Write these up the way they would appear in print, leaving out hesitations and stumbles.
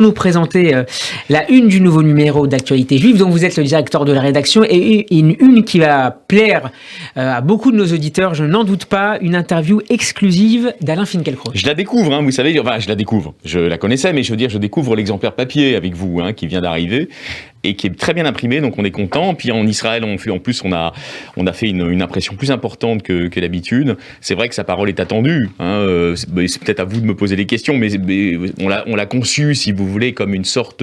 Nous présenter la une du nouveau numéro d'Actualité Juive, dont vous êtes le directeur de la rédaction, et une une qui va plaire à beaucoup de nos auditeurs, je n'en doute pas, une interview exclusive d'Alain Finkielkraut. Je la découvre, vous savez, je la découvre, je la connaissais, mais je veux dire, je découvre l'exemplaire papier avec vous, qui vient d'arriver, et qui est très bien imprimé, donc on est content. Puis en Israël, on a fait une impression plus importante que d'habitude. C'est vrai que sa parole est attendue. C'est peut-être à vous de me poser des questions, mais on l'a conçu, si vous voulez, comme une sorte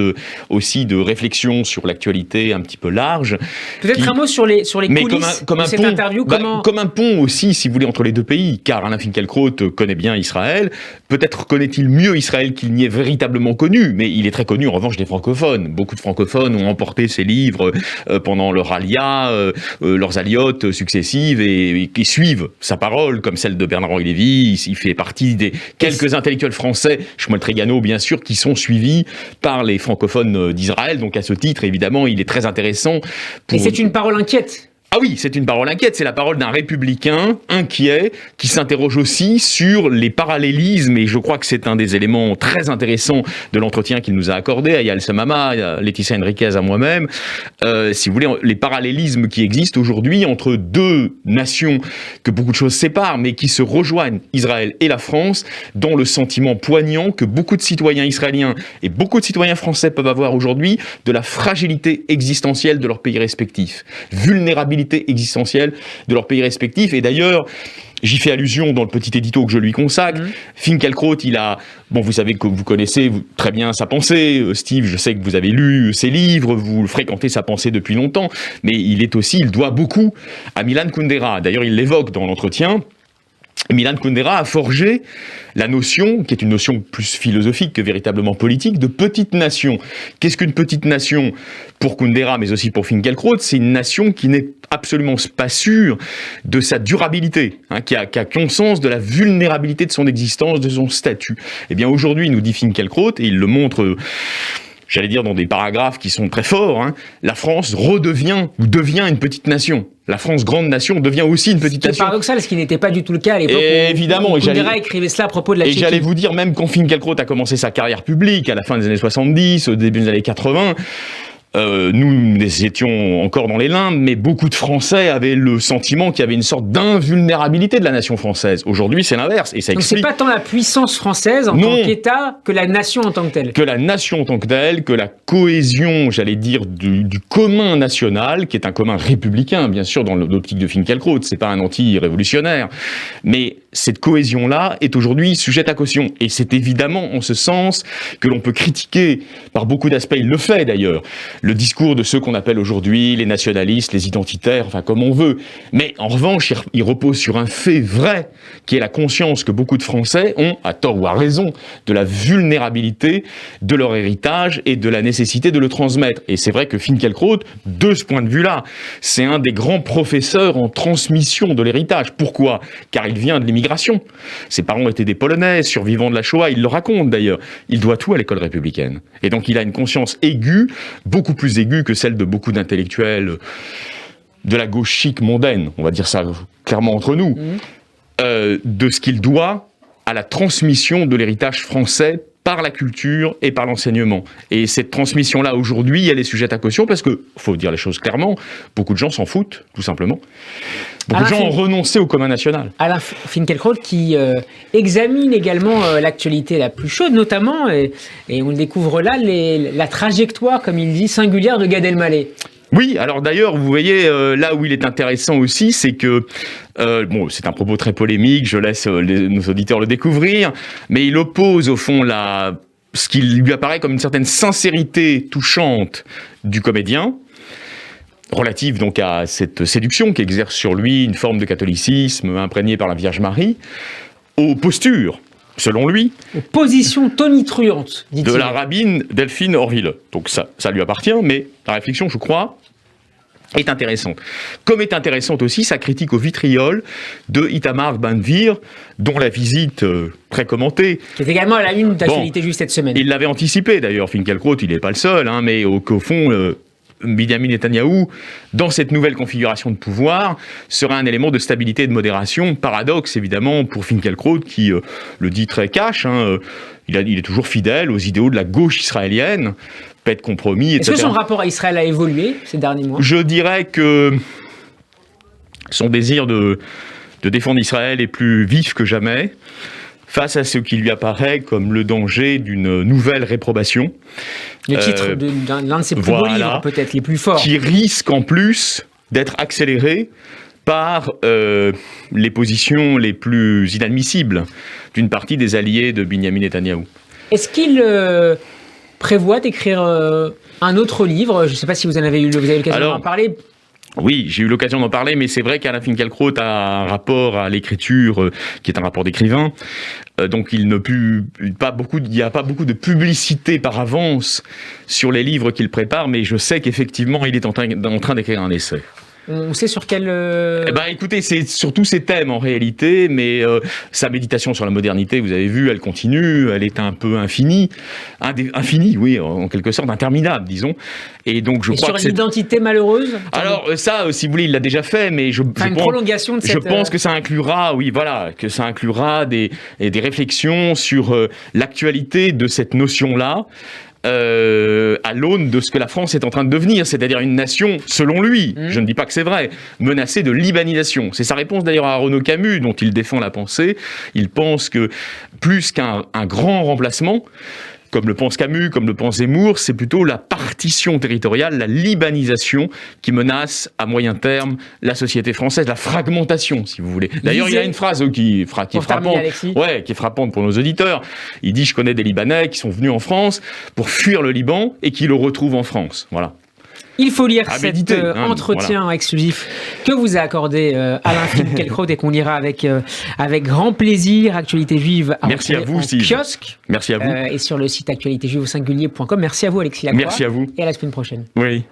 aussi de réflexion sur l'actualité un petit peu large. Peut-être un mot sur les coulisses de cette interview. Comme un pont aussi, si vous voulez, entre les deux pays, car Alain Finkielkraut connaît bien Israël. Peut-être connaît-il mieux Israël qu'il n'y est véritablement connu, mais il est très connu en revanche des francophones. Beaucoup de francophones ont emporté ses livres pendant leur alia, leurs aliotes successives et qui suivent sa parole, comme celle de Bernard-Henri Lévy. Il fait partie des quelques intellectuels français, Shmuel Trégano bien sûr, qui sont suivis par les francophones d'Israël. Donc à ce titre, évidemment, il est très intéressant. Et c'est une parole inquiète. Ah oui, c'est une parole inquiète, c'est la parole d'un républicain inquiet qui s'interroge aussi sur les parallélismes, et je crois que c'est un des éléments très intéressants de l'entretien qu'il nous a accordé à Yael Samama, à Laetitia Henriquez, à moi-même, si vous voulez, les parallélismes qui existent aujourd'hui entre deux nations que beaucoup de choses séparent, mais qui se rejoignent, Israël et la France, dans le sentiment poignant que beaucoup de citoyens israéliens et beaucoup de citoyens français peuvent avoir aujourd'hui de la fragilité existentielle de leurs pays respectifs, vulnérabilité existentielle de leurs pays respectifs. Et d'ailleurs, j'y fais allusion dans le petit édito que je lui consacre. Finkielkraut, vous savez que vous connaissez très bien sa pensée. Steve, je sais que vous avez lu ses livres, vous fréquentez sa pensée depuis longtemps, mais il doit beaucoup à Milan Kundera. D'ailleurs, il l'évoque dans l'entretien. Milan Kundera a forgé la notion, qui est une notion plus philosophique que véritablement politique, de petite nation. Qu'est-ce qu'une petite nation pour Kundera, mais aussi pour Finkielkraut? C'est une nation qui n'est absolument pas sûre de sa durabilité, qui a conscience de la vulnérabilité de son existence, de son statut. Eh bien aujourd'hui, nous dit Finkielkraut, et il le montre, j'allais dire dans des paragraphes qui sont très forts, la France devient une petite nation. La France, grande nation, devient aussi une petite nation. C'est paradoxal, ce qui n'était pas du tout le cas à l'époque évidemment, où Kundera écrivait cela à propos de la Tchéquie. Et j'allais vous dire, même quand Finkielkraut a commencé sa carrière publique, à la fin des années 70, au début des années 80, nous étions encore dans les limbes, mais beaucoup de Français avaient le sentiment qu'il y avait une sorte d'invulnérabilité de la nation française. Aujourd'hui, c'est l'inverse, et ça explique. Donc c'est pas tant la puissance française en tant qu'État que la nation en tant que telle. Que la nation en tant que telle, que la cohésion, j'allais dire, du commun national, qui est un commun républicain, bien sûr, dans l'optique de Finkielkraut, c'est pas un anti-révolutionnaire, mais cette cohésion-là est aujourd'hui sujette à caution. Et c'est évidemment en ce sens que l'on peut critiquer, par beaucoup d'aspects, il le fait d'ailleurs, le discours de ceux qu'on appelle aujourd'hui les nationalistes, les identitaires, enfin comme on veut. Mais en revanche, il repose sur un fait vrai, qui est la conscience que beaucoup de Français ont, à tort ou à raison, de la vulnérabilité de leur héritage et de la nécessité de le transmettre. Et c'est vrai que Finkielkraut, de ce point de vue-là, c'est un des grands professeurs en transmission de l'héritage. Pourquoi ? Car il vient de l'immigration. Ses parents étaient des Polonais, survivants de la Shoah, il le raconte d'ailleurs. Il doit tout à l'école républicaine. Et donc il a une conscience aiguë, beaucoup plus aiguë que celle de beaucoup d'intellectuels de la gauche chic mondaine, on va dire ça clairement entre nous, de ce qu'il doit à la transmission de l'héritage français par la culture et par l'enseignement. Et cette transmission-là, aujourd'hui, elle est sujette à caution parce que, faut dire les choses clairement, beaucoup de gens s'en foutent, tout simplement. Beaucoup de gens ont renoncé au commun national. Alain Finkielkraut qui examine également l'actualité la plus chaude, notamment, et on le découvre là, la trajectoire, comme il dit, singulière de Gad Elmaleh. Oui, alors d'ailleurs, vous voyez, là où il est intéressant aussi, c'est que, c'est un propos très polémique, je laisse nos auditeurs le découvrir, mais il oppose au fond ce qui lui apparaît comme une certaine sincérité touchante du comédien, relative donc à cette séduction qui exerce sur lui une forme de catholicisme imprégnée par la Vierge Marie, aux postures, selon lui, aux positions tonitruantes, dit-il, de la rabbine Delphine Orville. Donc ça lui appartient, mais la réflexion, je crois, est intéressante. Comme est intéressante aussi sa critique au vitriol de Itamar Ben-Gvir, dont la visite très commentée. C'est également à la une d'Actualité Juive cette semaine. Il l'avait anticipé d'ailleurs, Finkielkraut, il n'est pas le seul, mais qu'au fond, Binyamin Netanyahou, dans cette nouvelle configuration de pouvoir, serait un élément de stabilité et de modération. Paradoxe, évidemment, pour Finkielkraut, qui le dit très cash, il est toujours fidèle aux idéaux de la gauche israélienne, paix de compromis, etc. Est-ce que son rapport à Israël a évolué ces derniers mois ? Je dirais que son désir de défendre Israël est plus vif que jamais, face à ce qui lui apparaît comme le danger d'une nouvelle réprobation. Le titre d'un de ses plus beaux livres, peut-être les plus forts. Qui risque en plus d'être accéléré par les positions les plus inadmissibles d'une partie des alliés de Binyamin Netanyahou. Est-ce qu'il prévoit d'écrire un autre livre ? Je ne sais pas si vous avez eu l'occasion d'en parler. Oui, j'ai eu l'occasion d'en parler, mais c'est vrai qu'Alain Finkielkraut a un rapport à l'écriture qui est un rapport d'écrivain. Donc il n'y a pas beaucoup de publicité par avance sur les livres qu'il prépare, mais je sais qu'effectivement, il est en train d'écrire un essai. On sait sur quel... Écoutez, c'est sur tous ces thèmes en réalité, mais sa méditation sur la modernité, vous avez vu, elle continue, elle est un peu infinie, oui, en quelque sorte, interminable, disons. Et donc je crois sur l'identité malheureuse. Alors ça, si vous voulez, il l'a déjà fait, mais je pense que ça inclura, des réflexions sur l'actualité de cette notion-là. À l'aune de ce que la France est en train de devenir, c'est-à-dire une nation, selon lui, je ne dis pas que c'est vrai, menacée de libanisation. C'est sa réponse d'ailleurs à Renaud Camus, dont il défend la pensée. Il pense que plus qu'un grand remplacement, comme le pense Camus, comme le pense Zemmour, c'est plutôt la partition territoriale, la libanisation qui menace à moyen terme la société française, la fragmentation, si vous voulez. D'ailleurs, il y a une phrase qui est frappante pour nos auditeurs. Il dit « Je connais des Libanais qui sont venus en France pour fuir le Liban et qui le retrouvent en France. » Voilà. Il faut lire cet entretien exclusif que vous a accordé Alain Finkielkraut et qu'on lira avec grand plaisir. Actualité juive à Merci à vous, Steve. Kiosque. Merci à vous. Et sur le site actualitéjuive au singulier.com. Merci à vous, Alexis Lacroix. Merci à vous. Et à la semaine prochaine. Oui.